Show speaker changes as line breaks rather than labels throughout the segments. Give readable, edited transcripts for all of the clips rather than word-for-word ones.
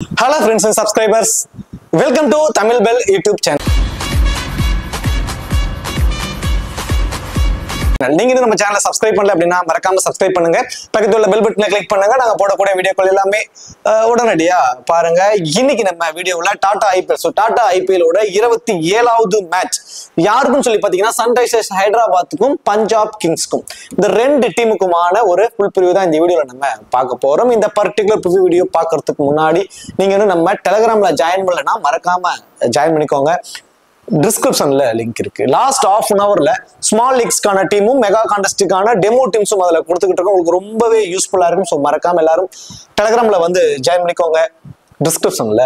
Hello friends and subscribers, welcome to Tamil Bell YouTube channel. நீங்க நம்ம சேனலை subscribe பண்ணல அப்படின்னா மறக்காம சப்ஸ்கிரைப் பண்ணுங்க. பக்கத்துல உள்ள பெல் பட்டனை கிளிக் பண்ணுங்க. நாங்க போடக்கூடிய வீடியோக்கள் எல்லாமே உடனடியா பாருங்க. இன்னைக்கு நம்ம வீடியோல டாடா ஐபிஎல் டாடா ஐபிஎலோட 27வது மேட்ச் யாருக்கும் சொல்லி பாத்தீங்கன்னா சன்ரைசர்ஸ் ஹைதராபாத்துக்கும் பஞ்சாப் கிங்ஸ்க்கும் இந்த ரெண்டு டீமுக்குமான ஒரு ஃபுல் ப்ரிவ்யூ தான் இந்த வீடியோல நம்ம பார்க்க போறோம். இந்த பர்டிகுலர் ப்ரிவ்யூ வீடியோ பார்க்கறதுக்கு முன்னாடி நீங்க இன்னும் நம்ம டெலிகிராம்ல ஜாயின் பண்ணலன்னா மறக்காம ஜாயின் பண்ணிக்கோங்க. டிஸ்கிரிப்ஷன்ல லிங்க் இருக்கு. லாஸ்ட் ஹாஃப் அன் ஹவர்ல ஸ்மால் லீக்ஸ்க்கான டீமும் மெகா கான்டெஸ்டுக்கான டெமோ டீம்ஸும் அதில் கொடுத்துக்கிட்டு இருக்கோம். உங்களுக்கு ரொம்பவே யூஸ்ஃபுல்லா இருக்கும். ஸோ மறக்காம எல்லாரும் டெலிகிராம்ல வந்து ஜாயின் பண்ணிக்கோங்க. டிஸ்கிரிப்ஷன்ல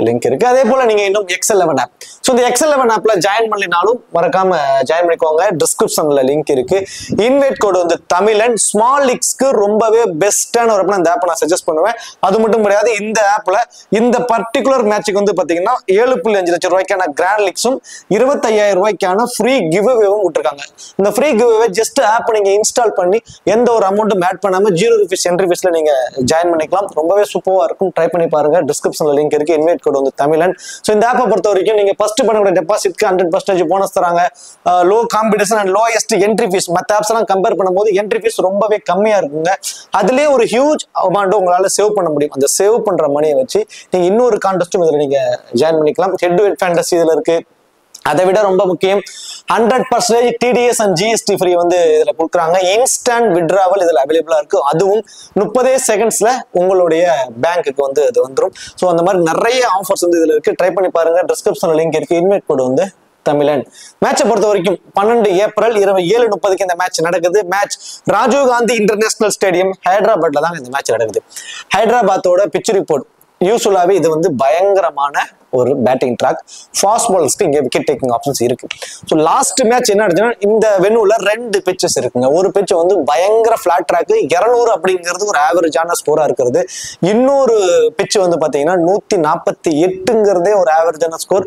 லிங்க் இருக்கு. அதே போல நீங்க இன்னும் எக்ஸ்11 ஆப் இந்த எக்ஸ்11 ஆப்ல ஜாயின் பண்ணலினாலும் மறக்காம ஜாயின் பண்ணிக்கோங்க. டிஸ்கிரிப்ஷன்ல லிங்க் இருக்கு. இன்வைட் கோடு வந்து தமிழ் அண்ட் ஸ்மால் லீக்ஸ்க்கு ரொம்பவே பெஸ்டான ஒரு இந்த ஆப்பை நான் சஜஸ்ட் பண்ணுவேன். அது மட்டும் கிடையாது, இந்த ஆப்ல இந்த பர்டிகுலர் மேட்சுக்கு வந்து பாத்தீங்கன்னா 7.5 லட்சம் ரூபாய்க்கான கிராண்ட் லீக்ஸும் 25,000 ரூபாய்க்கான ஃப்ரீ கிவ்அவேவும் விட்டுருக்காங்க. இந்த ஃப்ரீ கிவ்அவே ஜஸ்ட் ஆப் நீங்க இன்ஸ்டால் பண்ணி எந்த ஒரு அமௌண்ட்டும் ஆட் பண்ணாம 0 ரூபீஸ் என்ட்ரி ஃபீஸ்ல நீங்க ஜாயின் பண்ணிக்கலாம். ரொம்பவே சூப்பரா இருக்கும். ட்ரை பண்ணி பாருங்க. டிஸ்கிரிப்ஷன்ல லிங்க் இருக்கு. இன்வைட் கோட் வந்து தமிழன். சோ இந்த ஆப்பை பொறுத்த வரைக்கும் நீங்க ஃபர்ஸ்ட் பண்ணக்கூடிய டெபாசிட்க்கு 100% போனஸ் தராங்க. Low competition and lowest entry fees. மற்ற ஆப்ஸ் எல்லாம் கம்பேர் பண்ணும்போது என்ட்ரி ஃபீஸ் ரொம்பவே கம்மியா இருக்குங்க. அதுலயே ஒரு ஹியூஜ் அமௌண்ட் உங்களால சேவ் பண்ண முடியும். அந்த சேவ் பண்ற மணியை வச்சு நீங்க இன்னொரு கான்டெஸ்டும் இதுல நீங்க ஜாயின் பண்ணிக்கலாம். ஹெட் டு ஹெட் ஃபேண்டசி இதுல இருக்கு. அதை விட ரொம்ப முக்கியம் 100% TDS அண்ட் GST ஃப்ரீ வந்து இதுல கொடுக்குறாங்க. இன்ஸ்டன்ட் வித்ட்ராவல் இதுல அவைலபிளா இருக்கு. அதுவும் 30 செகண்ட்ஸ்ல உங்களுடைய பேங்க்குக்கு வந்து இது வந்துடும். ஸோ அந்த மாதிரி நிறைய ஆஃபர்ஸ் வந்து இதுல இருக்கு. ட்ரை பண்ணி பாருங்க. டிஸ்கிரிப்ஷன்ல லிங்க் இருக்கு. இன்வைட் கோட் வந்து தமிழன். மேட்சை பொறுத்த வரைக்கும் 12 ஏப்ரல் இரவு 7:30 இந்த மேட்ச் நடக்குது. Match Rajiv Gandhi international stadium ஹைதராபாத்ல தான் இந்த மேட்ச் நடக்குது. ஹைதராபாத்தோட பிச் ரிப்போர்ட் யூஸ்வலாவே இது வந்து பயங்கரமான ஒரு பேட்டிங் ட்ராக். ஃபாஸ்ட் பாலர்ஸ்க்கு இங்கே விக்கெட் டேக்கிங் ஆப்ஷன்ஸ் இருக்கு. ஸோ லாஸ்ட் மேட்ச் என்ன ஆச்சுன்னா இந்த வென்யூல 2 பிச்சஸ் இருக்குங்க. ஒரு பிச் வந்து பயங்கர ஃபிளாட் ட்ராக் 200 அப்படிங்கிறது ஒரு ஆவரேஜான ஸ்கோரா இருக்கிறது. இன்னொரு பிச் வந்து பாத்தீங்கன்னா 148ங்கிறதே ஒரு ஆவரேஜான ஸ்கோர்.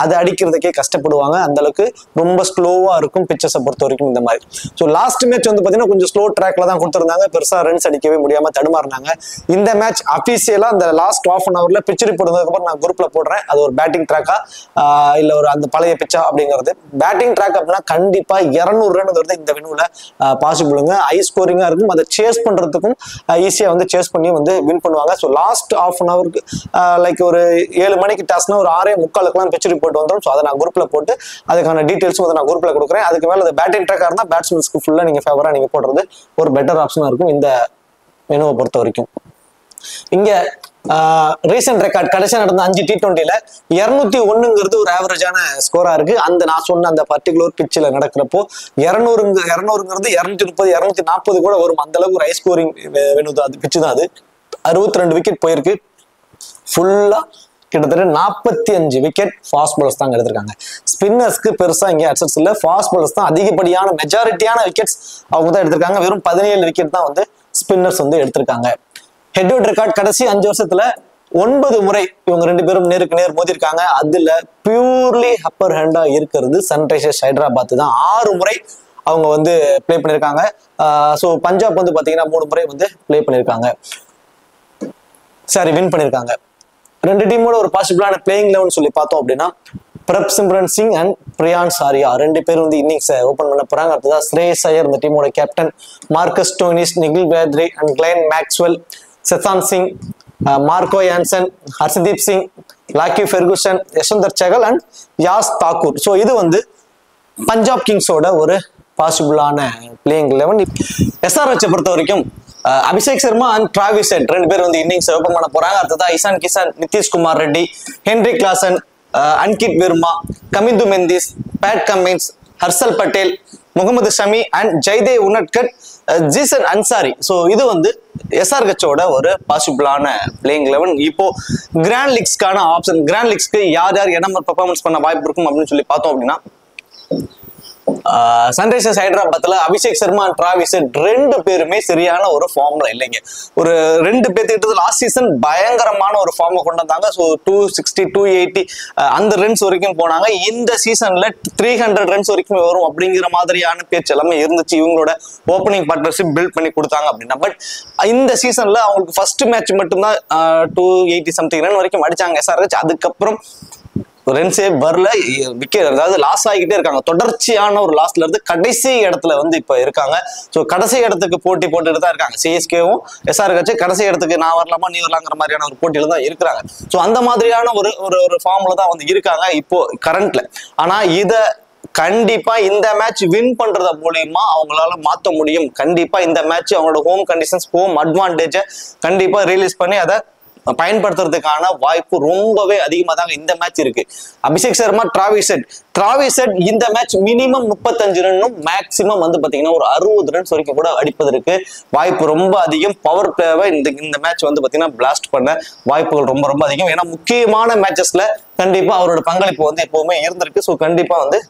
அதை அடிக்கிறதுக்கே கஷ்டப்படுவாங்க. அந்த அளவுக்கு ரொம்ப ஸ்லோவா இருக்கும் பிச்சஸை பொறுத்த வரைக்கும் இந்த மாதிரி. ஸோ லாஸ்ட் மேட்ச் வந்து பாத்தீங்கன்னா கொஞ்சம் ஸ்லோ ட்ராக்ல தான் கொடுத்துருந்தாங்க. பெருசா ரன்ஸ் அடிக்கவே முடியாம தடுமாறினாங்க. இந்த மேட்ச் அபிஷியலா இந்த லாஸ்ட் ஹாஃப் அன் ஹவர்ல பிச் ரிப்போர்ட் வந்ததுக்கப்புறம் நான் குரூப்ல போடுறேன். அது ஒரு பேட்டிங் ட்ராக்கா இல்ல ஒரு அந்த பழைய பிச்சா அப்படிங்கிறது. பேட்டிங் ட்ராக் அப்படின்னா கண்டிப்பா 200 ரன் வருது இந்த வென்யூல பாசிபிளுங்க. ஹை ஸ்கோரிங்கா இருக்கும். அதை சேஸ் பண்றதுக்கும் ஈஸியா வந்து சேஸ் பண்ணி வந்து வின் பண்ணுவாங்க. ஸோ லாஸ்ட் ஹாஃப் அன் ஹவருக்கு லைக் ஒரு 7 மணிக்கு டாஸ்னா ஒரு 6:45 பிச் ரிப்போர்ட் வந்துடும். ஸோ அதை நான் குரூப்ல போட்டு அதுக்கான டீடைல்ஸும் வந்து நான் குரூப்ல கொடுக்குறேன். அதுக்கு மேல பேட்டிங் ட்ராக்கா இருந்தா பேட்ஸ்மேன்ஸ்க்கு ஃபுல்லா நீங்க ஃபேவரா நீங்க போடுறது ஒரு பெட்டர் ஆப்ஷனா இருக்கும் இந்த வென்யூவை பொறுத்த வரைக்கும். இங்க ரீசன்ட் ரெக்கார்ட் கடைசியா நடந்த 5 T20ல 201ங்கிறது ஒரு ஆவரேஜான ஸ்கோரா இருக்கு. அந்த நான் சொன்ன அந்த பர்டிகுலர் பிச்சில் நடக்கிறப்போ 200ங்கிறது 230 240 கூட வரும். அந்த அளவுக்கு ஒரு ஹை ஸ்கோரிங் பிச்சு தான் அது. 62 விக்கெட் போயிருக்கு. ஃபுல்லா கிட்டத்தட்ட 45 விக்கெட் ஃபாஸ்ட் பாலர்ஸ் தான் எடுத்திருக்காங்க. ஸ்பின்னர்ஸ்க்கு பெருசா இங்கே அட்சஸ் இல்லை. ஃபாஸ்ட் பாலர்ஸ் தான் அதிகப்படியான மெஜாரிட்டியான விக்கெட்ஸ் அவங்க தான் எடுத்திருக்காங்க. வெறும் 17 விக்கெட் தான் வந்து ஸ்பின்னர்ஸ் வந்து எடுத்திருக்காங்க. ஹெட் டு ஹெட் ரெக்கார்ட் கடைசி 5 வருஷத்துல 9 முறை இவங்க 2 பேரும் நேருக்கு நேர் மோதிருக்காங்க. அதுல பியூர்லி அப்பர் ஹேண்டா இருக்கிறது சன்ரைசர்ஸ் ஹைதராபாத் தான். 6 முறை அவங்க வந்து பிளே பண்ணிருக்காங்க. ஸோ பஞ்சாப் வந்து பாத்தீங்கன்னா 3 முறை வந்து பிளே பண்ணிருக்காங்க. சாரி வின் பண்ணிருக்காங்க. 2 டீமோட ஒரு பாசிபிளான பிளேயிங் லெவன் சொல்லி பார்த்தோம் அப்படின்னா பிரப்சிம்ரன் சிங் அண்ட் பிரியான் சாரியா 2 பேரும் வந்து இன்னிங்ஸ் ஓபன் பண்ண போறாங்க. அடுத்ததான் ஸ்ரேயஸ் ஐயர் இந்த டீமோட captain, Marcus Stoinis, Nikhil Bethry and Glenn Maxwell, Sesanth Singh, Marco Jansen, Harshdeep Singh, Lockie Ferguson, Yuzvendra Chahal and Yash Thakur. So இது வந்து பஞ்சாப் கிங்ஸோட ஒரு பாசிபிளான பிளேயிங் லெவன். SRH பொறுத்த வரைக்கும் Abhishek Sharma and Travis Head 2 பேர் வந்து இன்னிங்ஸ் ஓபன் பண்ண போறாங்க. அடுத்ததான் Ishan Kisan, Nitish Kumar Reddy, Henry Klaasen, Ankit Verma, Kamindu Mendis, Pat Cummins, Harshal Patel, Mohammed Shami and Jaydev Unadkat, ஜீசன் Ansari. So இது வந்து SRHோட ஒரு பாசிபிளான பிளேயிங் லெவன். இப்போ கிராண்ட் லீக்ஸ்க்கான ஆப்ஷன், கிராண்ட் லீக்ஸ்க்கு யார் யார் என்ன பெர்ஃபார்மன்ஸ் பண்ண வாய்ப்பு இருக்கும் அப்படின்னு சொல்லி பார்த்தோம் அப்படின்னா சன்ரைசர்ஸ் ஹைதராபாத்ல Abhishek Sharma and Travis Head ரெண்டு பேருமே சரியான ஒரு ஃபார்ம்ல இல்லைங்க. ஒரு ரெண்டு பேர்த்துக்கிட்ட லாஸ்ட் சீசன் பயங்கரமான ஒரு ஃபார்மை கொண்டு வந்தாங்க. ஸோ 260 280 அந்த ரன்ஸ் வரைக்கும் போனாங்க. இந்த சீசன்ல 300 ரன்ஸ் வரைக்கும் வரும் அப்படிங்கிற மாதிரியான பேச்சு எல்லாமே இருந்துச்சு. இவங்களோட ஓப்பனிங் பார்ட்னர்ஷிப் பில்ட் பண்ணி கொடுத்தாங்க அப்படின்னா. பட் இந்த சீசன்ல அவங்களுக்கு ஃபர்ஸ்ட் மேட்ச் மட்டும்தான் 280 சம்திங் ரன் வரைக்கும் அடிச்சாங்க SRH. அதுக்கப்புறம் ரன்ஸே வரல, விக்கெட் அதாவது லாஸ் ஆகிக்கிட்டே இருக்காங்க. தொடர்ச்சியான ஒரு லாஸ்ட்ல இருந்து கடைசி இடத்துல வந்து இப்ப இருக்காங்க. ஸோ கடைசி இடத்துக்கு போட்டி போட்டுட்டு தான் இருக்காங்க. சிஎஸ்கேவும் SRH கடைசி இடத்துக்கு நான் வரலாமா நீ வரலாங்கிற மாதிரியான ஒரு போட்டியில தான் இருக்கிறாங்க. ஸோ அந்த மாதிரியான ஒரு ஃபார்ம்ல தான் வந்து இருக்காங்க இப்போ கரண்ட்ல. ஆனா இத கண்டிப்பா இந்த மேட்ச் வின் பண்றத மூலியமா அவங்களால மாத்த முடியும். கண்டிப்பா இந்த மேட்ச் அவங்களோட ஹோம் கண்டிஷன்ஸ், ஹோம் அட்வான்டேஜ கண்டிப்பா ரிலீஸ் பண்ணி அதை பயன்படுத்துறதுக்கான வாய்ப்பு ரொம்பவே அதிகமா தாங்க இந்த மேட்ச் இருக்கு. அபிஷேக் சர்மா டிராவிஸ் ஹெட் இந்த மேட்ச் மினிமம் 35 ரன்னும் மேக்சிமம் வந்து பாத்தீங்கன்னா ஒரு 60 ரன்ஸ் வரைக்கும் கூட அடிப்பதற்கு வாய்ப்பு ரொம்ப அதிகம். பவர் பிளேவை இந்த மேட்ச் வந்து பாத்தீங்கன்னா பிளாஸ்ட் பண்ண வாய்ப்புகள் ரொம்ப ரொம்ப அதிகம். ஏன்னா முக்கியமான மேட்சஸ்ல கண்டிப்பா அவரோட பங்களிப்பு வந்து எப்பவுமே இருந்திருக்கு. ஸோ கண்டிப்பா வந்து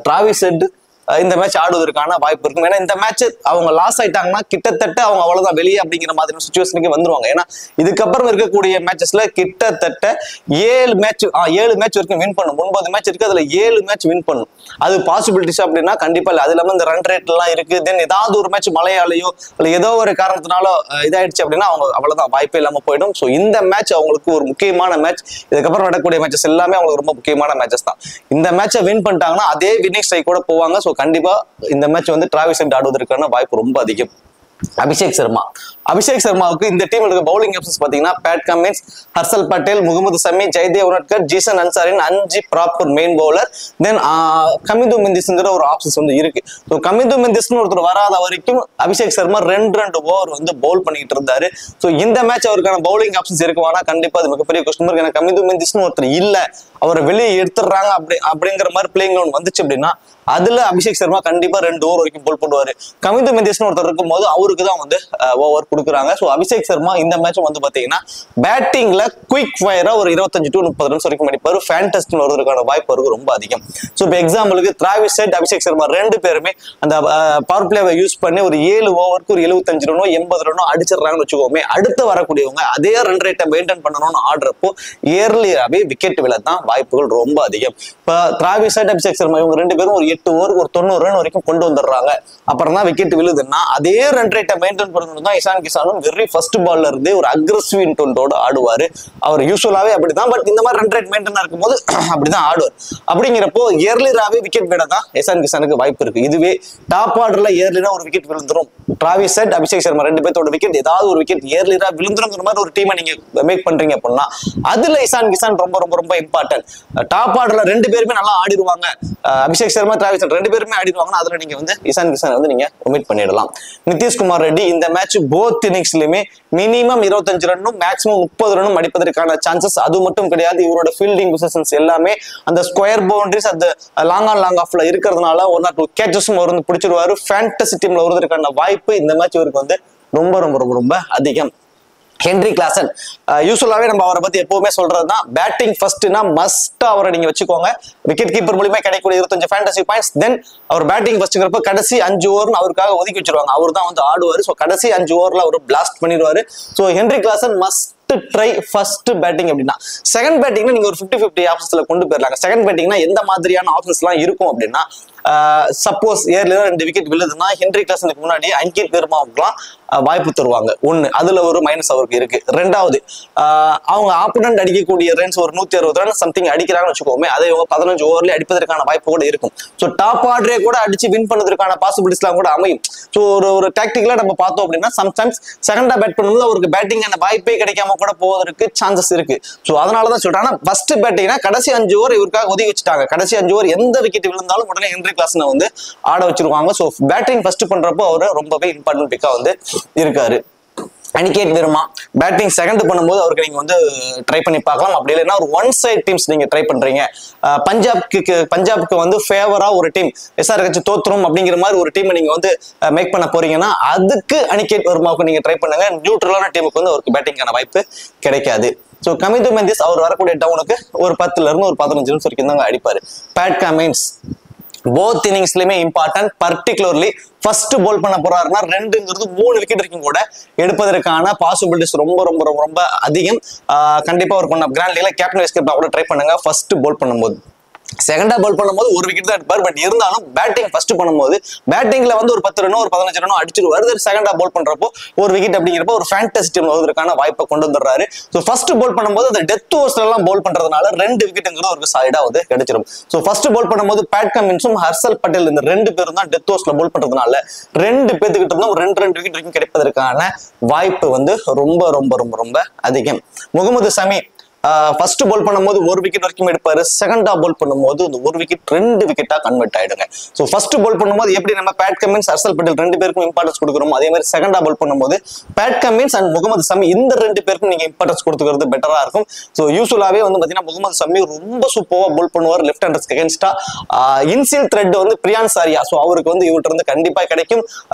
டிராவிஸ் ஹெட் இந்த மேட்ச் ஆடுவதற்கான வாய்ப்பு இருக்கும். ஏன்னா இந்த மேட்ச் அவங்க லாஸ் ஆயிட்டாங்கன்னா கிட்டத்தட்ட அவங்க அவ்வளவுதான் வெளியே அப்படிங்கிற மாதிரி சுச்சுவேஷனுக்கு வந்துருவாங்க. ஏன்னா இதுக்கப்புறம் இருக்கக்கூடிய மேட்சஸ்ல கிட்டத்தட்ட 7 மேட்ச் வரைக்கும் வின் பண்ணும். 9 மேட்ச் இருக்கு, அதுல 7 மேட்ச் வின் பண்ணும். அது பாசிபிலிட்டிஸ் அப்படின்னா கண்டிப்பா இல்லை. அது இல்லாம இந்த ரன் ரேட் எல்லாம் இருக்கு. தென் ஏதாவது ஒரு மேட்ச் மழையாலையோ இல்லை ஏதோ ஒரு காரணத்தினால இதாயிடுச்சு அப்படின்னா அவங்க அவ்வளவுதான், வாய்ப்பே இல்லாம போயிடும். ஸோ இந்த மேட்ச் அவங்களுக்கு ஒரு முக்கியமான மேட்ச். இதுக்கப்புறம் நடக்கக்கூடிய மேட்சஸ் எல்லாமே அவங்களுக்கு ரொம்ப முக்கியமான மேட்சஸ் தான். இந்த மேட்சை வின் பண்ணிட்டாங்கன்னா அதே வின்னிங் ஸ்ட்ரைக் கூட போவாங்க. ஸோ கண்டிப்பா இந்த மேட்ச் வந்து டிராவிஸ் ஹெட் ஆடுவதற்கான வாய்ப்பு ரொம்ப அதிகம். அபிஷேக் சர்மாவுக்கு இந்த டீம் இருக்க பவுலிங் ஆப்ஷன்ஸ் பாத்தீங்கன்னா Pat Cummins, Harshal Patel, Mohammed Sami, Jaydev உனட்கர், ஜீசன் அன்சாரின் 5 proper main bowler. தென் கமிது மெந்திஸ்ங்கிற ஒரு ஆப்ஷன்ஸ் வந்து இருக்கு. ஸோ கமிது மெந்திஸ்னு ஒருத்தர் வராத வரைக்கும் அபிஷேக் சர்மா 2 ஓவர் வந்து பவுல் பண்ணிட்டு இருந்தாரு. ஸோ இந்த மேட்ச் அவருக்கான பவுலிங் ஆப்ஷன்ஸ் இருக்குவானா கண்டிப்பா அது மிகப்பெரிய கொஸ்டின் மார்க். ஏன்னா கமிது மெந்திஸ்னு ஒருத்தர் இல்ல, அவரை வெளியே எடுத்துடுறாங்க அப்படிங்கிற மாதிரி பிளேயிங் கிரவுண்ட் வந்துச்சு அப்படின்னா அதுல அபிஷேக் சர்மா கண்டிப்பா 2 ஓவர் வரைக்கும் போல் பண்ணுவாரு. கமிது மெந்திஸ்னு ஒருத்தர் இருக்கும் போது அவருக்கு தான் வந்து ஓவர் கொடுக்குறாங்க. ஸோ அபிஷேக் சர்மா இந்த மேட்ச் வந்து பாத்தீங்கன்னா பேட்டிங்ல குயிக் ஃபயரா ஒரு 25 to 30 ரன்ஸ் வரைக்கும் அடிப்பாரு. ஃபேண்டஸ்டிக் வருவதற்கான வாய்ப்பு அவருக்கு ரொம்ப அதிகம். ஸோ இப்போ எக்ஸாம்பிளுக்கு டிராவிஸ் ஹெட், அபிஷேக் சர்மா 2 பேருமே அந்த பவர் பிளேவை யூஸ் பண்ணி ஒரு 7 ஓவருக்கு ஒரு 75 ரனோ 80 ரனோ அடிச்சிடறாங்கன்னு வச்சுக்கோமே. அடுத்து வரக்கூடியவங்க அதே ரன் ரேட்டை மெயின்டைன் பண்ணணும்னு ஆடுறப்போ ஏர்லியாவே விக்கெட் விழ தான் வாய்ப்புகள் ரொம்ப அதிகம். இப்போ டிராவிஸ் ஹெட், அபிஷேக் சர்மா இவங்க 2 பேரும் ஒரு 8 ஓவருக்கு ஒரு 90 ரன் வரைக்கும் கொண்டு வந்துடுறாங்க. அப்புறம் தான் விக்கெட் விழுதுன்னா அதே ரன் ரேட்டை மெயின்டைன் பண்ணணும் தான் இஷான் கிஷானும் வெரி ஃபர்ஸ்ட் பால்ல இருந்து ஒரு அக்ரெசிவ் இன்டோட ஆடுவாரு. அவர் யூஸ்வலாவே அப்படிதான். பட் இந்த மாதிரி ரன் ரேட் மெயின்டைன் இருக்கும்போது அப்படிதான் ஆடுவார். அப்படிங்கிறப்போ ஏர்லியராகவே விக்கெட் விட தான் இஷான் கிஷானுக்கு வாய்ப்பு இருக்கு. இதுவே டாப் ஆர்டர்ல ஏர்லியரா ஒரு விக்கெட் விழுந்துரும். டிராவிஸ் ஹெட், அபிஷேக் சர்மா 2 பேர்த்தோட விக்கெட் ஏதாவது ஒரு விக்கெட் ஏர்லியரா விழுந்துருங்கிற மாதிரி ஒரு டீமை நீங்க மேக் பண்றீங்க அப்படின்னா அதுல இஷான் கிஷான் ரொம்ப ரொம்ப ரொம்ப இம்பார்ட்டன்ட். டாப் ஆர்டர்ல 2 பேருமே நல்லா ஆடிடுவாங்க. அபிஷேக் சர்மா, டிராவிஸ் ஹெட் 2 பேருமே ஆடிடுவாங்கன்னா அதுல நீங்க வந்து இஷான் கிஷான் வந்து நீங்க ஒமிட் பண்ணிடலாம். நிதிஷ்குமார் ரெட்டி இந்த மேட்ச் போத் இன்னிங்ஸ்லயுமே மினிமம் 25 ரன்னும் மேக்ஸிமம் 30 ரன்னும் அடிப்பதற்கான சான்சஸ் அது மட்டும் கிடையாது. இவரோட ஃபீல்டிங் பொசிஷன்ஸ் எல்லாமே அந்த ஸ்கொயர் பவுண்டரிஸ் அந்த லாங் ஆஃப்ல இருக்கிறதுனால 1 or 2 கேச்சஸும் அவர் வந்து பிடிச்சிருவாரு. ஃபேண்டசி டீம்ல வருவதற்கான வாய்ப்பு இந்த மேட்ச் இவருக்கு வந்து ரொம்ப ரொம்ப ரொம்ப ரொம்ப அதிகம். ஹென்ரி கிளாசன் யூஸ்வலாவே நம்ம அவரை பத்தி எப்பவுமே சொல்றதுதான் பேட்டிங் ஃபர்ஸ்ட்னா மஸ்ட் அவரை நீங்க வச்சுக்கோங்க. விக்கெட் கீப்பர் மூலியமா கிடைக்கக்கூடிய 25 ஃபேண்டசி பாயிண்ட்ஸ். தென் அவர் பேட்டிங் ஃபர்ஸ்ட்ங்கிறப்ப கடைசி 5 ஓவர் அவருக்காக ஒதுக்கி வச்சிருவாங்க. அவர் தான் வந்து ஆடுவாரு. ஸோ கடைசி 5 ஓவர்ல அவர் பிளாஸ்ட் பண்ணிடுவாரு. So Henry Klaasen must try first batting அப்படின்னா. செகண்ட் பேட்டிங்ல நீங்க ஒரு 50-50 ஆப்ஷன்ஸ்ல கொண்டு போயிடலாங்க. செகண்ட் பேட்டிங்னா எந்த மாதிரியான ஆப்ஷன்ஸ் எல்லாம் இருக்கும் அப்படின்னா சப்போஸ் ஏர்லியரா 2 விக்கெட் விழுதுன்னா ஹென்ரி கிளாசனுக்கு முன்னாடி அங்கித் பெர்மாவுக்குலாம் வாய்ப்பு தருவாங்க. 1 அதுல ஒரு மைனஸ் அவருக்கு இருக்கு. 2வது அவங்க ஆப்போனன்ட் அடிக்கக்கூடிய ரன்ஸ் ஒரு 160 ரன் சம்திங் அடிக்கிறாங்கன்னு வச்சுக்கோமே, அதை இவங்க 15 ஓவர்ல அடிப்பதற்கான வாய்ப்பு கூட இருக்கும். ஸோ டாப் ஆர்டரே கூட அடிச்சு வின் பண்ணதுக்கான பாசிபிலிட்டிஸ்லாம் கூட அமையும். ஸோ ஒரு டாக்டிக்கலா நம்ம பார்த்தோம் அப்படின்னா சம்டைம்ஸ் செகண்டா பேட் பண்ணும்போது அவருக்கு பேட்டிங்கான வாய்ப்பே கிடைக்காம கூட போவதற்கு சான்சஸ் இருக்கு. ஸோ அதனாலதான் சொல்றேன். ஆனா ஃபர்ஸ்ட் பேட்டிங்னா கடைசி 5 ஓவர் இவருக்காக ஒதுக்கி வச்சுட்டாங்க. கடைசி 5 ஓவர் எந்த விக்கெட் விழுந்தாலும் உடனே ஹென்ரி கிளாசனை வந்து ஆட வச்சிருவாங்க. ஸோ பேட்டிங் ஃபர்ஸ்ட் பண்றப்போ அவரு ரொம்பவே இம்பார்ட்டன்ட் பிக்கா வந்து இருக்காரு. அனிகேட் வெர்மா பேட்டிங் செகண்ட் பண்ணும்போது அவருக்கு நீங்க வந்து ட்ரை பண்ணி பார்க்கலாம். அப்படி இல்லைன்னா ஒரு ஒன் சைட் டீம்ஸ் நீங்க ட்ரை பண்றீங்க, பஞ்சாப்க்கு வந்து ஃபேவரா ஒரு டீம் SRH தோத்துரும் அப்படிங்கிற மாதிரி ஒரு டீமை நீங்க வந்து மேக் பண்ண போறீங்கன்னா அதுக்கு அனிகேட் வெர்மாவுக்கு நீங்க ட்ரை பண்ணுங்க. நியூட்ரலான டீமுக்கு வந்து அவருக்கு பேட்டிங்கான வாய்ப்பு கிடைக்காது. ஸோ கமிது மெந்திஸ் அவர் வரக்கூடிய டவுனுக்கு ஒரு 10 ல இருந்து ஒரு 15 ரன்ஸ் வரைக்கும் தாங்க அடிப்பாரு. பேட் கமின்ஸ் போத் இன்னிங்ஸ்லயுமே இம்பார்ட்டன்ட். பர்டிகுலர்லி ஃபர்ஸ்ட் போல் பண்ண போறாருன்னா 2ங்கிறது 3 விக்கெட் வரைக்கும் கூட எடுப்பதற்கான பாசிபிலிட்டிஸ் ரொம்ப ரொம்ப ரொம்ப ரொம்ப அதிகம். கண்டிப்பா ஒரு கிராண்ட் லீக்ல கேப்டன் வைஸ் கேப்டன் கூட ட்ரை பண்ணுங்க ஃபர்ஸ்ட் போல் பண்ணும்போது. செகண்டா பால் பண்ணும்போது ஒரு விக்கெட் தான் எடுப்பார். பட் இருந்தாலும் பேட்டிங் ஃபர்ஸ்ட் பண்ணும்போது பேட்டிங்ல வந்து ஒரு 10 ரனோ ஒரு 15 ரனோ அடிச்சிருவாரு. செகண்டா பால் பண்றப்போ ஒரு விக்கெட் அப்படிங்கிறப்போ ஒரு ஃபேண்டசி டீம் வருவதற்கான வாய்ப்பை கொண்டு வந்துடுறாரு. ஸோ ஃபர்ஸ்ட் பால் பண்ணும்போது அந்த டெத் ஓவர்ஸ்ல எல்லாம் பால் பண்றதுனால 2 விக்கெட்டுங்கிறது ஒரு சாலிடா வந்து கிடைச்சிடும். ஸோ ஃபர்ஸ்ட் பால் பண்ணும்போது பேட் கமின்ஸும் ஹர்ஷல் பட்டேல் இந்த 2 பேரும் தான் டெத் ஓவர்ஸ்ல பால் பண்றதுனால 2 பேத்துக்கிட்ட இருந்தும் ஒரு 2 விக்கெட் வரைக்கும் கிடைப்பதற்கான வாய்ப்பு வந்து ரொம்ப ரொம்ப ரொம்ப ரொம்ப அதிகம். முகமது சமி ஃபர்ஸ்ட் பால் பண்ணும்போது 1 விக்கெட் வரைக்கும் எடுப்பாரு. செகண்டா பால் பண்ணும்போது இந்த 1 விக்கெட் 2 விக்கெட்டா கன்வெர்ட் ஆயிடுங்க. ஸோ ஃபர்ஸ்ட் பால் பண்ணும்போது எப்படி நம்ம பேட் கமின்ஸ் ஹர்ஷல் பட்டேல் 2 பேருக்கும் இம்பார்ட்டன்ஸ் கொடுக்குறோம், அதே மாதிரி செகண்டா பால் பண்ணும்போது Pat Cummins and Mohammed Shami இந்த 2 பேருக்கும் நீங்க இம்பார்ட்டன்ஸ் கொடுத்துக்கிறது பெட்டரா இருக்கும். ஸோ யூசுவலாவே வந்து பாத்தீங்கன்னா முகமது சமி ரொம்ப சூப்பரா பால் பண்ணுவார் லெஃப்ட் ஹேண்டர்ஸ்க்கு அகேன்ஸ்டா. இன்சியல் த்ரெட் வந்து பிரியான் சாரியா, ஸோ அவருக்கு வந்து இவர்கிட்ட இருந்து கண்டிப்பா கிடைக்கும்.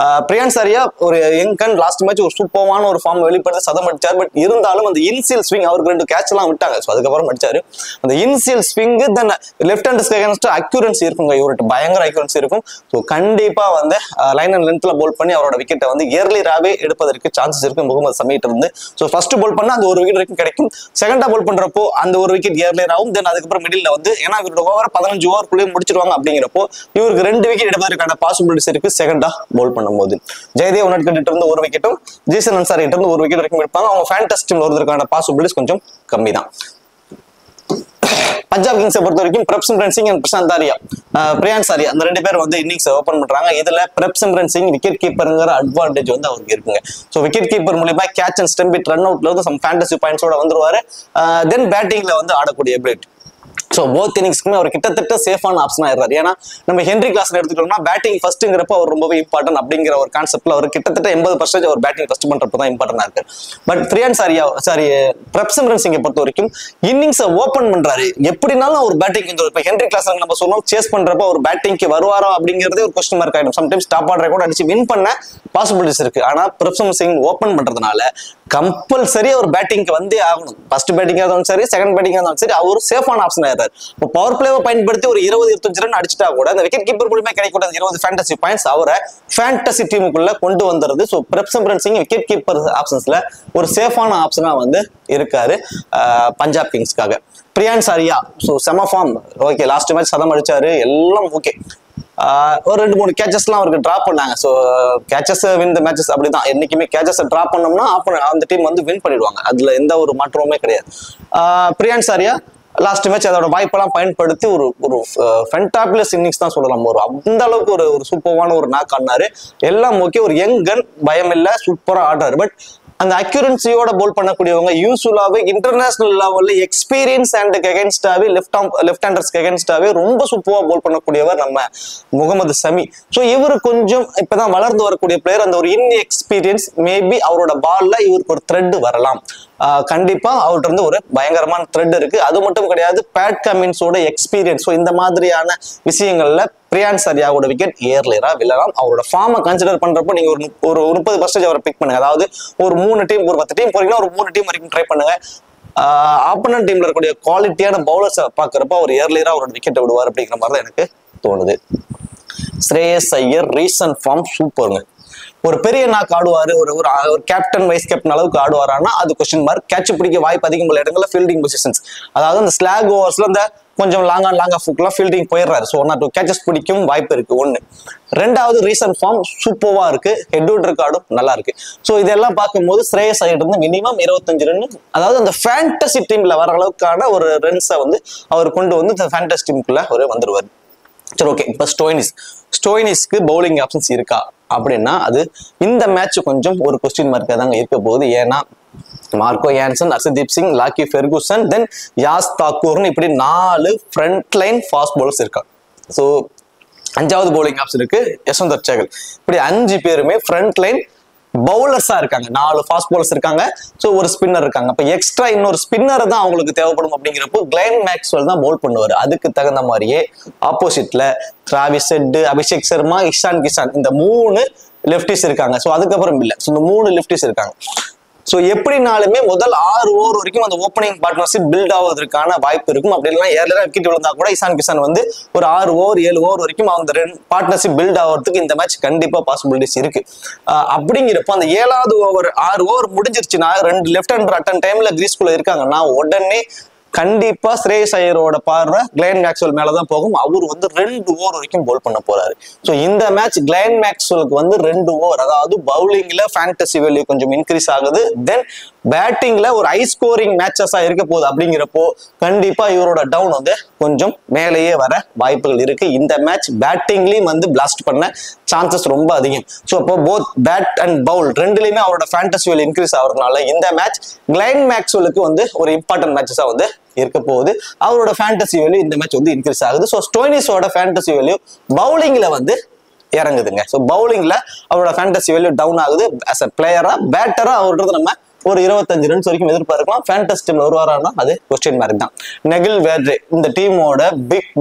பிரியான் சாரியா ஒரு யங் கன் லாஸ்ட் மேட்ச் ஒரு சூப்பரான ஒரு ஃபார்ம் வெளிப்படுத்த சதம் அடிச்சார். பட் இருந்தாலும் அந்த இன்சியல் ஸ்விங் அவருக்கு 2 கேட்ச் எல்லாம் விட்டாங்க. ஸோ அதுக்கப்புறம் அடிச்சாரு. அந்த இனிஷியல் ஸ்விங் தென் லெஃப்ட் ஹேண்டர்ஸ்க்கு அகைன்ஸ்ட் அக்யூரன்சி இருக்குங்க, இவர்கிட்ட பயங்கர அக்யூரன்சி இருக்கும். ஸோ கண்டிப்பா வந்து லைன் அண்ட் லென்த்ல போல் பண்ணி அவரோட விக்கெட்டை வந்து இயர்லியராகவே எடுப்பதற்கு சான்சஸ் இருக்கு முகமது சமீட் இருந்து. ஸோ ஃபர்ஸ்ட் போல் பண்ணா அந்த 1 விக்கெட் வரைக்கும் கிடைக்கும். செகண்டா போல் பண்றப்போ அந்த 1 விக்கெட் இயர்லியர் ஆகும். தென் அதுக்கப்புறம் மிடில் வந்து ஏன்னா இவரோட ஓவர் 15 ஓவருக்குள்ளேயே முடிச்சிருவாங்க அப்படிங்கிறப்போ இவருக்கு 2 விக்கெட் எடுப்பதற்கான பாசிபிலிட்டிஸ் இருக்கு செகண்டா போல் பண்ணும்போது. ஜெயதேவ் உனட்கட் கிட்ட இருந்து 1 விக்கெட்டும் ஜீசன் அன்சாரி கிட்ட இருந்து 1 விக்கெட் வரைக்கும் எடுப்பாங்க. அவங்க ஃபேண்டசி டீம்ல வருவதற்கான பாசிபிலிட்டிஸ் கொஞ்சம் கம்மி தான். பஞ்சாப் கிங்ஸை பொறுத்த வரைக்கும் பிரப்சிம்ரன் சிங் அண்ட் பிரசாந்த் ஆரியா, பிரியான் சாரியா அந்த 2 பேர் வந்து இன்னிங்ஸ் ஓபன் பண்றாங்க. இதுல பிரப்சிம்ரன் சிங் விக்கெட் கீப்பருங்கிற அட்வான்டேஜ் வந்து அவருக்கு இருக்குங்க. ஸோ விக்கெட் கீப்பர் மூலியமா கேட்ச் அண்ட் ஸ்டெம்பிட் ரன் அவுட்ல வந்து சம் ஃபேண்டசி பாயிண்ட்ஸோட வந்துருவாரு. தென் பேட்டிங்ல வந்து ஆடக்கூடிய எபிலிட்டி. ஸோ போத் இன்னிங்ஸ்க்குமே அவர் கிட்டத்தட்ட சேஃபான ஆப்ஷன் ஆயிடுறாரு. ஏன்னா நம்ம ஹென்ரி கிளாஸ்ல எடுத்துக்கிட்டோம்னா பேட்டிங் ஃபர்ஸ்ட்ங்கிறப்ப அவர் ரொம்பவே இம்பார்ட்டன்ட் அப்படிங்கிற ஒரு கான்செப்ட்ல அவர் கிட்டத்தட்ட 80% அவர் பேட்டிங் ஃபர்ஸ்ட் பண்றப்ப தான் இம்பார்ட்டன்டா இருக்கு. பட் பிரியான் பிரப்சிம்ரன் சிங்கை பொறுத்த வரைக்கும் இன்னிங்ஸை ஓப்பன் பண்றாரு. எப்படினாலும் அவர் பேட்டிங் இப்போ ஹென்ரி கிளாஸ்ல நம்ம சொல்லுவோம் சேஸ் பண்றப்ப ஒரு பேட்டிங்க்கு வருவாரோ அப்படிங்கிறதே ஒரு கொஸ்டின் மார்க் ஆயிடும். சம்டைம்ஸ் டாப் ஆர்டரை கூட அடிச்சு வின் பண்ண பாசிபிலிட்டிஸ் இருக்கு. ஆனா பிரப்சிம்ரன் சிங் ஓப்பன் பண்றதுனால கம்பல்சரி அவர் பேட்டிங்க்கு வந்தே ஆகணும். ஃபர்ஸ்ட் பேட்டிங்கா இருந்தாலும் சரி செகண்ட் பேட்டிங்கா இருந்தாலும் சரி அவர் சேஃபான ஆப்ஷன் ஆயிடுறாரு. இப்போ பவர் பிளேவை பயன்படுத்தி ஒரு 20-25 ரன் அடிச்சுட்டா கூட அந்த விக்கெட் கீப்பர் மூலமா கிடைக்கூடாது 20 ஃபேண்டசி பாயிண்ட்ஸ் அவரை ஃபேண்டசி டீமுக்குள்ள கொண்டு வந்துருது. So Prabhsimran Singh wicket keeper ஆப்ஷன்ஸ்ல ஒரு சேஃபான ஆப்ஷனா வந்து இருக்காரு பஞ்சாப் கிங்ஸ்க்காக. பிரியான் சாரியா ஸோ செம ஃபார்ம், ஓகே லாஸ்ட் மேட்ச் சதம் அடிச்சாரு, எல்லாம் ஓகே. ஒரு 2-3 கேச்சஸ்லாம் அவருக்கு டிராப் பண்ணாங்க. So catches win the matches அப்படிதான். என்னைக்குமே கேச்சஸ் டிராப் பண்ணோம்னா அந்த டீம் வந்து வின் பண்ணிடுவாங்க, அதுல எந்த ஒரு மாற்றமுமே கிடையாது. பிரியான் சாரியா லாஸ்ட் மேட்ச் அதோட வாய்ப்பெல்லாம் பயன்படுத்தி ஒரு ஃபென்டாபிளஸ் இன்னிங்ஸ் தான் சொல்லலாம். ஒரு அந்த அளவுக்கு ஒரு சூப்பரான ஒரு நாக் ஆடினாரு, எல்லாம் ஓகே. ஒரு யங் கன், பயம் இல்லை, சூப்பரா ஆடுறாரு. பட் அந்த அக்யூரன்சியோட போல் பண்ணக்கூடியவங்க யூஸ்வலாவே இன்டர்நேஷனல் லெவல்ல எக்ஸ்பீரியன்ஸ் அண்ட் அகேன்ஸ்டாவே லெஃப்ட் ஹேண்டர்ஸ்க்கு அகேன்ஸ்டாவே ரொம்ப சூப்பரா போல் பண்ணக்கூடியவர் நம்ம முகமது சமி. ஸோ இவரு கொஞ்சம் இப்பதான் வளர்ந்து வரக்கூடிய பிளேயர். அந்த ஒரு இன்எக்ஸ்பீரியன்ஸ் மேபி அவரோட பால்ல இவருக்கு ஒரு த்ரெட் வரலாம். கண்டிப்பா அவர்கிட்ட இருந்து ஒரு பயங்கரமான த்ரெட் இருக்கு. அது மட்டும் கிடையாது, பேட் கமின்ஸோட எக்ஸ்பீரியன்ஸ். ஸோ இந்த மாதிரியான விஷயங்கள்ல பிரியான் சாரியாவோட விக்கெட் ஏர்லியரா விழலாம். அவரோட ஃபார்மை கன்சிடர் பண்றப்போ நீங்க ஒரு 30% அவரை பிக் பண்ணுங்க. அதாவது ஒரு 3 டீம் ஒரு 10 டீம் போறீங்கன்னா ஒரு 3 டீம் வரைக்கும் ட்ரை பண்ணுங்க. ஆப்போனன்ட் டீம்ல இருக்கக்கூடிய குவாலிட்டியான பவுலர்ஸை பாக்குறப்ப அவர் ஏர்லியரா அவரோட விக்கெட்டை விடுவார் அப்படிங்கிற மாதிரி தான் எனக்கு தோணுது. ஸ்ரேயஸ் ஐயர் ரீசன்ட் ஃபார்ம் சூப்பருங்க. ஒரு பெரிய நாக் ஆடுவாரு, ஒரு கேப்டன் வைஸ் கேப்டன் அளவுக்கு ஆடுவாரானா அது கொஸ்டின் மார்க். கேட்ச் பிடிக்க வாய்ப்பு அதிகம் உள்ள இடங்கள்ல ஃபீல்டிங் பொசிஷன்ஸ், அதாவது அந்த ஸ்லாக் ஓவர்ஸ்ல இந்த கொஞ்சம் லாங்கா ஃபுக்லாம் ஃபீல்டிங் போயிடுறாரு. ஸோ 1 or 2 கேச்சஸ் பிடிக்கும் வாய்ப்பு இருக்கு. 1. 2வது ரீசன்ட் ஃபார்ம் சூப்பர்வா இருக்கு, ஹெட்வுட் ரெக்கார்டும் நல்லா இருக்கு. ஸோ இதெல்லாம் பார்க்கும்போது ஸ்ரேயஸ் ஐயர் இருந்து மினிமம் 25 ரன், அதாவது அந்த ஃபேண்டசி டீம்ல வர அளவுக்கான ஒரு ரன்ஸை வந்து அவர் கொண்டு வந்து ஃபேண்டசி டீமுக்குள்ள ஒரு வந்துருவாரு. சரி ஓகே. இப்போ ஸ்டோயினிஸ்க்கு பவுலிங் ஆப்ஷன்ஸ் இருக்கா அப்படின்னா அது இந்த மேட்ச் கொஞ்சம் ஒரு கொஸ்டின் மார்க்காக தாங்க இருக்க போகுது. ஏன்னா Marco Jansen, Harshdeep Singh, Lockie Ferguson, then Yash தாக்கூர்னு இப்படி 4 ஃப்ரண்ட் லைன் ஃபாஸ்ட் பவுலர்ஸ் இருக்காங்க. ஸோ 5வது பவுலிங் ஆப்ஷன் இருக்கு யஷ்வந்தர் சேகல். இப்படி 5 பேருமே ஃப்ரண்ட் லைன் பவுலர்ஸா இருக்காங்க. 4 ஃபாஸ்ட் பவுலர்ஸ் இருக்காங்க. ஸோ ஒரு ஸ்பின்னர் இருக்காங்க. அப்ப எக்ஸ்ட்ரா இன்னொரு ஸ்பின்னர் தான் அவங்களுக்கு தேவைப்படும். அப்படிங்கிறப்போ கிளைன் மேக்ஸ்வெல் தான் பவுல் பண்ணுவார். அதுக்கு தகுந்த மாதிரியே ஆப்போசிட்ல டிராவிஸ் ஹெட், அபிஷேக் சர்மா, இஷான் கிஷான் இந்த 3 லெப்டிஸ் இருக்காங்க. ஸோ அதுக்கப்புறம் இல்லை, ஸோ இந்த 3 லெப்டிஸ் இருக்காங்க. ஸோ எப்படினாலுமே முதல் 6 ஓவர் வரைக்கும் அந்த ஓப்பனிங் பார்ட்னர்ஷிப் பில்ட் ஆவதற்கான வாய்ப்பு இருக்கும். அப்படி இல்லைன்னா ஏர்லியரா விக்கெட் விழுந்தா கூட இசான் கிஷான் வந்து ஒரு 6 ஓவர் 7 ஓவர் வரைக்கும் அந்த பார்ட்னர்ஷிப் பில்ட் ஆகிறதுக்கு இந்த மேட்ச் கண்டிப்பா பாசிபிலிட்டிஸ் இருக்கு. அப்படிங்கிறப்ப அந்த 7வது ஓவர் 6 ஓவர் முடிஞ்சிருச்சுன்னா 2 லெஃப்ட் ஹேண்டர் அட்டன் டைம்ல கிரீஸ்குள்ள இருக்காங்கன்னா உடனே கண்டிப்பா ஸ்ரேயஸ் ஐயரோட பார்வை கிளென் மேக்ஸ்வெல் மேலதான் போகும். அவர் வந்து 2 ஓவர் வரைக்கும் பவுல் பண்ண போறாரு. ஸோ இந்த மேட்ச் கிளென் மேக்ஸ்வெலுக்கு வந்து 2 ஓவர், அதாவது பவுலிங்ல ஃபேண்டசி வேல்யூ கொஞ்சம் இன்க்ரீஸ் ஆகுது, தென் பேட்டிங்ல ஒரு ஹை ஸ்கோரிங் மேட்சஸா இருக்க போகுது. அப்படிங்கிறப்போ கண்டிப்பா இவரோட டவுன் வந்து கொஞ்சம் மேலேயே வர வாய்ப்புகள் இருக்கு. இந்த மேட்ச் பேட்டிங்லயும் வந்து பிளாஸ்ட் பண்ண சான்சஸ் ரொம்ப அதிகம். ஸோ அப்போ போத் பேட் அண்ட் பவுல் ரெண்டுலயுமே அவரோட ஃபேண்டசி வேல்யூ இன்க்ரீஸ் ஆகுறதுனால இந்த மேட்ச் கிளென் மேக்ஸ்வெலுக்கு வந்து ஒரு இம்பார்ட்டன்ட் மேட்சஸா வந்து இருக்க போகுது. அவரோட ஃபேண்டசி வேல்யூ இந்த மேட்ச் வந்து இன்க்ரீஸ் ஆகுது. ஸோ ஸ்டோய்னிஸோட ஃபேண்டசி வேல்யூ பவுலிங்ல வந்து இறங்குதுங்க. ஸோ பவுலிங்ல அவரோட ஃபேண்டசி வேல்யூ டவுன் ஆகுது. அஸ் அ பிளேயரா பேட்டரா அவர்றது நம்ம ஒரு 25 ரன்ஸ் வரைக்கும் எதிர்பார்க்கலாம். ஃபேண்டசி டீம்ல வருவாரானா அது கொஸ்டின் மார்க் தான். நெகில் வேத்ரே இந்த டீமோட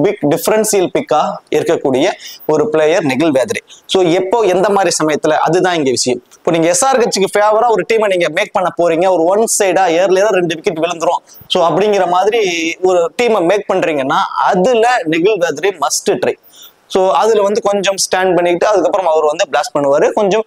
பிக் டிஃபரன்சியல் பிக்கா இருக்கக்கூடிய ஒரு பிளேயர் நெகில் வேத்ரே. ஸோ எப்போ எந்த மாதிரி சமயத்துல அதுதான் இங்க விஷயம். இப்போ நீங்க எஸ்ஆர் கட்சிக்கு ஃபேவரா ஒரு டீமை நீங்க மேக் பண்ண போறீங்க, ஒரு ஒன் சைடா ஏர்லியரா 2 விக்கெட் விழுந்துரும் ஸோ அப்படிங்கிற மாதிரி ஒரு டீமை மேக் பண்றீங்கன்னா அதுல நெகில் வேத்ரே மஸ்ட் ட்ரை. ஸோ அதுல வந்து கொஞ்சம் ஸ்டாண்ட் பண்ணிட்டு அதுக்கப்புறம் அவர் வந்து பிளாஸ்ட் பண்ணுவாரு. கொஞ்சம்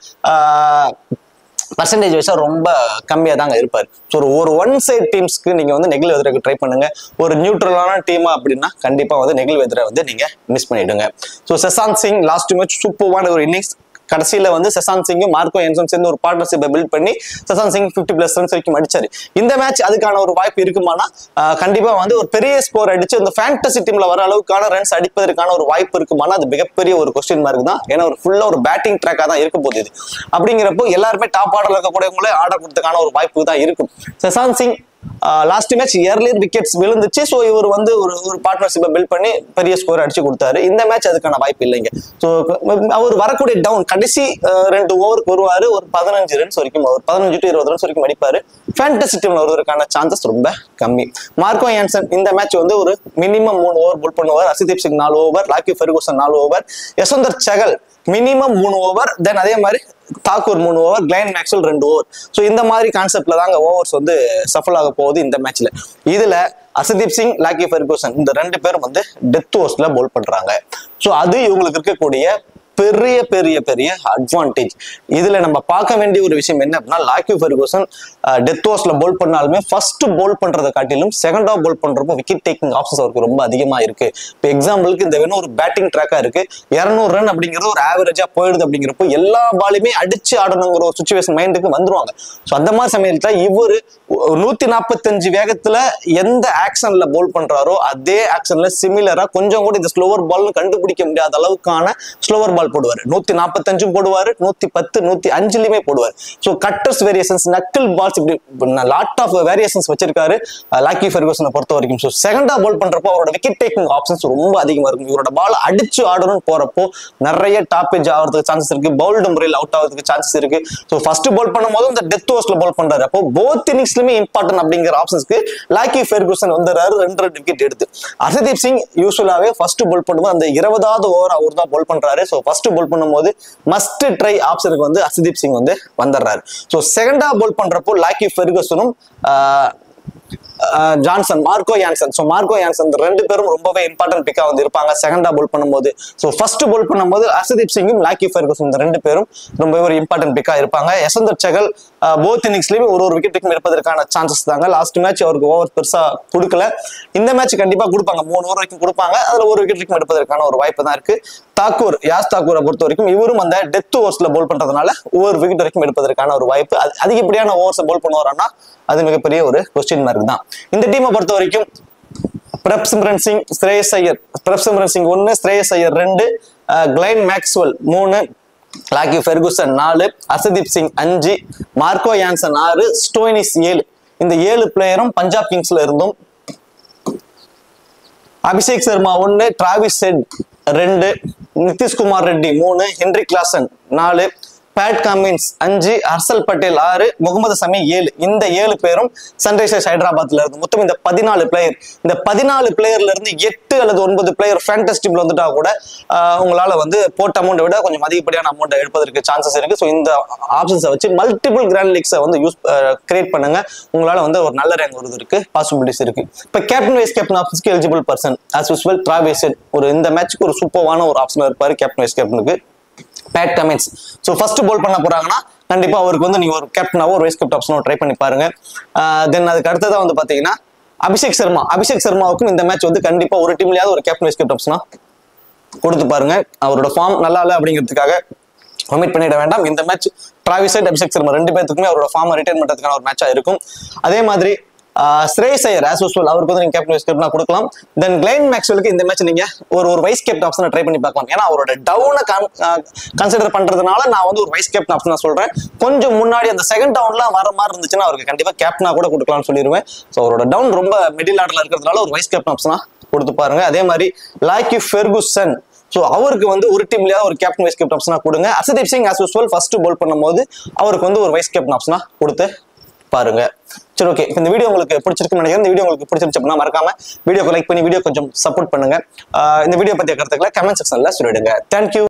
பர்சன்டேஜ் வைஸா ரொம்ப கம்மியா தாங்க இருப்பாரு. ஸோ ஒரு ஒன் சைட் டீம்ஸ்க்கு நீங்க வந்து நெகில் வேத்ரேக்கு ட்ரை பண்ணுங்க. ஒரு நியூட்ரலான டீமா அப்படின்னா கண்டிப்பா வந்து நெகில் வேத்ரே வந்து நீங்க மிஸ் பண்ணிடுங்க. ஸோ செசாந்த் சிங் லாஸ்ட் மேட்ச் சூப்பரான ஒரு இன்னிங்ஸ். கடைசியில வந்து செசாந்த் சிங்கும் மார்க்கோ யான்சன் சேர்ந்து ஒரு பார்ட்னர்ஷிப்பை பில்ட் பண்ணி செசாந்த் சிங் 50+ ரன்ஸ் வரைக்கும் அடிச்சாரு. இந்த மேட்ச் அதுக்கான ஒரு வாய்ப்பு இருக்குமானா கண்டிப்பா வந்து ஒரு பெரிய ஸ்கோர் அடிச்சு அந்த ஃபேண்டசி டீம்ல வர அளவுக்கான ரன்ஸ் அடிப்பதற்கான ஒரு வாய்ப்பு இருக்குமானா அது மிகப்பெரிய ஒரு கொஸ்டின் மார்க் தான். ஏன்னா ஒரு ஃபுல்லா ஒரு பேட்டிங் ட்ராக்கா தான் இருக்க போகுது இது. அப்படிங்கிறப்போ எல்லாருமே டாப் ஆர்டர்ல இருக்கக்கூடியவங்களே ஆர்டர் கொடுத்ததுக்கான ஒரு வாய்ப்பு தான் இருக்கும். Sesanth Singh last match earlier wickets விழுந்துச்சு. ஸோ இவர் வந்து ஒரு பார்ட்னர்ஷிப்பை பில்ட் பண்ணி பெரிய ஸ்கோர் அடிச்சு கொடுத்தாரு. இந்த மேட்ச் அதுக்கான வாய்ப்பு இல்லைங்க. ஸோ அவர் வரக்கூடிய டவுன் கடைசி 2 ஓவருக்கு வருவாரு, ஒரு 15 ரன்ஸ் வரைக்கும், ஒரு 15 to 20 ரன்ஸ் வரைக்கும் அடிப்பாரு. ஃபேண்டசி டீம்ல வருவதற்கான சான்சஸ் ரொம்ப கம்மி. மார்க்கோ யான்சன் இந்த மேட்ச் வந்து ஒரு மினிமம் 3 ஓவர் புல் பண்ணுவார். Harshdeep Singh 4 over, Lockie Ferguson 4 over, Yuzvendra Chahal minimum 3 over, then அதே மாதிரி Thakur 3 over, Glenn Maxwell 2 over. So இந்த மாதிரி கான்செப்ட்ல தாங்க ஓவர்ஸ் வந்து சஃபல் ஆக போகுது இந்த மேட்ச்ல. இதுல ஹர்ஷதீப் சிங், லாக்கி ஃபெர்குசன் இந்த 2 பேரும் வந்து டெத் ஓவர்ஸ்ல பவுல் பண்றாங்க. ஸோ அது இவங்களுக்கு இருக்கக்கூடிய பெரிய பெரிய பெரிய அட்வான்டேஜ். இதுல நம்ம பார்க்க வேண்டிய ஒரு விஷயம் என்ன அப்படின்னா, லாக்கி ஃபெர்குசன் டெத் ஓவர்ஸ்ல பவுல் பண்ணாலுமே ஃபர்ஸ்ட் பவுல் பண்றதை காட்டிலும் செகண்ட் ஆஃப் பவுல் பண்றப்போ விக்கெட் டேக்கிங் ஆப்ஷன்ஸ் அவருக்கு ரொம்ப அதிகமா இருக்கு. இப்போ எக்ஸாம்பிளுக்கு இந்த வேணும் ஒரு பேட்டிங் ட்ராக்கா இருக்கு, 200 ரன் அப்படிங்கிறது ஒரு ஆவரேஜா போயிடுது. அப்படிங்கிறப்போ எல்லா பாலுமே அடிச்சு ஆடணுங்கிற ஒரு சுச்சுவேஷன் மைண்டுக்கு வந்துருவாங்க. ஸோ அந்த மாதிரி சமயத்துல இவரு 145 வேகத்துல எந்த ஆக்ஷன்ல பவுல் பண்றாரோ அதே ஆக்ஷன்ல சிமிலரா கொஞ்சம் கூட இந்த ஸ்லோவர் பால் கண்டுபிடிக்க முடியாத அளவுக்கான ஸ்லோவர் பால் போடுவார். 145 போடுவாரு, 110, 105 போடுவார். So cutters variations, knuckle balls, இப்படி லாட் ஆஃப் வேரியேஷன்ஸ் வச்சிருக்காரு லாக்கி ஃபெர்குசனை பொறுத்த வரைக்கும். ஸோ செகண்டா பால் பண்றப்போ அவரோட விக்கெட் டேக்கிங் ஆப்ஷன்ஸ் ரொம்ப அதிகமா இருக்கும். இவரோட பால் அடிச்சு ஆடணும்னு போறப்போ நிறைய டாப்பேஜ் ஆகிறதுக்கு சான்சஸ் இருக்கு, பவுல்டு முறையில் அவுட் ஆகிறதுக்கு சான்சஸ் இருக்கு. ஸோ ஃபர்ஸ்ட் பால் பண்ணும்போது இந்த டெத் ஓவர்ஸ்ல பால் பண்றாரு. அப்போ போத் இன்னிங்ஸ்லுமே இம்பார்ட்டன்ட் அப்படிங்கிற ஆப்ஷன்ஸ்க்கு லாக்கி ஃபெர்குசன் வந்துறாரு 2 விக்கெட் எடுத்து. ஹர்ஷதீப் சிங் யூசுவலாவே ஃபர்ஸ்ட் பால் பண்ணும்போது அந்த 20வது ஓவர் அவர் தான் பால் பண்றாரு. ஸோ ஃபர்ஸ்ட் பால் பண்ணும்போது மஸ்ட் ட்ரை ஆப்ஷனுக்கு வந்து ஹர்ஷதீப் சிங் வந்து வந்துடுறாரு. ஸோ செகண்டா பால் பண்றப்போ லாக்கி ஃபெர்குசனும் Johnson, Marco Jansen. So Marco Jansen 2 பேரும் ரொம்பவே இம்பார்ட்டன்ட் பிக்கா வந்து இருப்பாங்க செகண்டா பால் பண்ணும்போது. ஸோ ஃபர்ஸ்ட் பால் பண்ணும்போது ஹர்ஷதீப் சிங்கும் லாக்கி ஃபெர்குசன் 2 பேரும் ரொம்பவே ஒரு இம்பார்ட்டன்ட் பிக்கா இருப்பாங்க. யஸ்வந்தர் சகல் போத் இன்னிங்ஸ்லயுமே ஒரு விக்கெட்டுக்கும் இருப்பதற்கான சான்சஸ் தாங்க. லாஸ்ட் மேட்ச் அவருக்கு ஓவர் பெருசா கொடுக்கல. இந்த மேட்ச் கண்டிப்பா கொடுப்பாங்க, 3 ஓவர் வரைக்கும் கொடுப்பாங்க. அதுல 1 விக்கெட்டுக்கும் எடுப்பதற்கான ஒரு வாய்ப்பு தான் இருக்கு. தாக்கூர், யாஸ் தாக்கூரை பொறுத்த வரைக்கும் இவரும் அந்த டெத் ஓவர்ஸ்ல பவுல் பண்றதுனால 1 விக்கெட் வரைக்கும் எடுப்பதற்கான ஒரு வாய்ப்பு. அதிகப்படியான ஓவர்ஸ் பவுல் பண்ணுவாரான்னா அது மிகப்பெரிய ஒரு கொஸ்டின் மார்க் தான். இந்த டீமை பொறுத்த வரைக்கும் Prabhsimran Singh, Shreyas Iyer, Prabhsimran Singh 1, Shreyas Iyer 2, Glenn Maxwell 3, Lockie Ferguson 4, Harshdeep Singh 5, Marco Jansen 6, Stoinis 7. இந்த 7 பிளேயரும் பஞ்சாப் கிங்ஸ்ல இருந்தும். Abhishek Sharma 1, Travis Head 2, Nitishkumar Reddy 3, Henry Klaasen 4, Pat Cummins 5, Harshal Patel 6, Mohammed Shami 7. இந்த 7 பேரும் சன்ரைசர்ஸ் ஹைதராபாத்ல இருந்து மொத்தம் இந்த 14 பிளேயர். இந்த 14 பிளேயர்ல இருந்து 8 அல்லது 9 பிளேயர் ஃபேண்டசி டீம்ல வந்துட்டா கூட உங்களால வந்து போட்ட அமௌண்ட் விட கொஞ்சம் அதிகப்படியான அமௌண்ட் எடுப்பதற்கு சான்சஸ் இருக்கு. ஸோ இந்த ஆப்ஷன்ஸை வச்சு மல்டிபிள் கிராண்ட் லீக்ஸை வந்து கிரியேட் பண்ணுங்க. உங்களால வந்து ஒரு நல்ல ரேங்க் வருது இருக்கு, பாசிபிலிட்டிஸ் இருக்கு. இப்போ கேப்டன் வைஸ் கேப்டன் ஆப்ஷன்ஸ்க்கு eligible person as usual Travis Head இந்த மேட்ச்க்கு ஒரு சூப்பரான ஒரு ஆப்ஷன் இருப்பாரு கேப்டன் வைஸ் கேப்டனுக்கு. Pat Cummins so first bowl பண்ண போறாங்கன்னா கண்டிப்பா அவருக்கு வந்து நீங்க ஒரு கேப்டனாவோ ஒரு வைஸ் கேப்டன் ஆப்ஷனோ ட்ரை பண்ணி பாருங்க. தென் அதுக்கு அடுத்ததான் வந்து பாத்தீங்கன்னா அபிஷேக் சர்மாவுக்கும் இந்த மேட்ச் வந்து கண்டிப்பா ஒரு டீம்லயாவது ஒரு கேப்டன் வைஸ் கேப்டன் ஆப்ஷனா கொடுத்து பாருங்க. அவரோட ஃபார்ம் நல்லா இல்லை அப்படிங்கிறதுக்காக கமிட் பண்ணிட வேண்டாம். இந்த match Travis head, Abhishek Sharma 2 பேருக்குமே அவரோட ஃபார்மை ரிட்டைன் பண்றதுக்கான ஒரு மேட்சா இருக்கும். அதே மாதிரி ஸ்ரேயஸ் ஐயர் ஆஸ் யூஸ்வல் அவருக்கு வந்து நீங்க கேப்டன் வைஸ் கேப்டனா கொடுக்கலாம். தென் கிளைன் மேக்ஸ்வெலுக்கு இந்த மேட்ச் நீங்க ஒரு வைஸ் கேப்டன் ஆப்ஷனை ட்ரை பண்ணி பார்க்கலாம். ஏன்னா அவரோட டவுனை கன்சிடர் பண்றதுனால நான் வந்து ஒரு வைஸ் கேப்டன் ஆப்ஷனா சொல்றேன். கொஞ்சம் முன்னாடி அந்த செகண்ட் டவுன்லாம் வர மாதிரி இருந்துச்சுன்னா அவருக்கு கண்டிப்பா கேப்டனா கூட கொடுக்கலாம்னு சொல்லிடுவேன். ஸோ அவரோட டவுன் ரொம்ப மிடில் ஆர்டர்ல இருக்கிறதுனால ஒரு வைஸ் கேப்டன் ஆப்ஷனா கொடுத்து பாருங்க. அதே மாதிரி லாக்கி ஃபெர்குசன் ஸோ அவருக்கு வந்து ஒரு டீம்லயா ஒரு கேப்டன் வைஸ் கேப்டன் ஆப்ஷனா கொடுங்க. Harshdeep Singh as usual first bowl பண்ணும்போது அவருக்கு வந்து ஒரு வைஸ் கேப்டன் ஆப்ஷனா கொடுத்து பாருங்க. சரி, ஓகே. இந்த வீடியோ உங்களுக்கு பிடிச்சிருக்குன்னு நினைக்கிறேன். இந்த வீடியோ உங்களுக்கு பிடிச்சிருச்சு அப்படின்னா மறக்காம வீடியோக்கு லைக் பண்ணி வீடியோ கொஞ்சம் சப்போர்ட் பண்ணுங்க. இந்த வீடியோ பத்திய கருத்துக்களை கமெண்ட் செக்ஷன்ல சொல்லிடுங்க. தேங்க்யூ.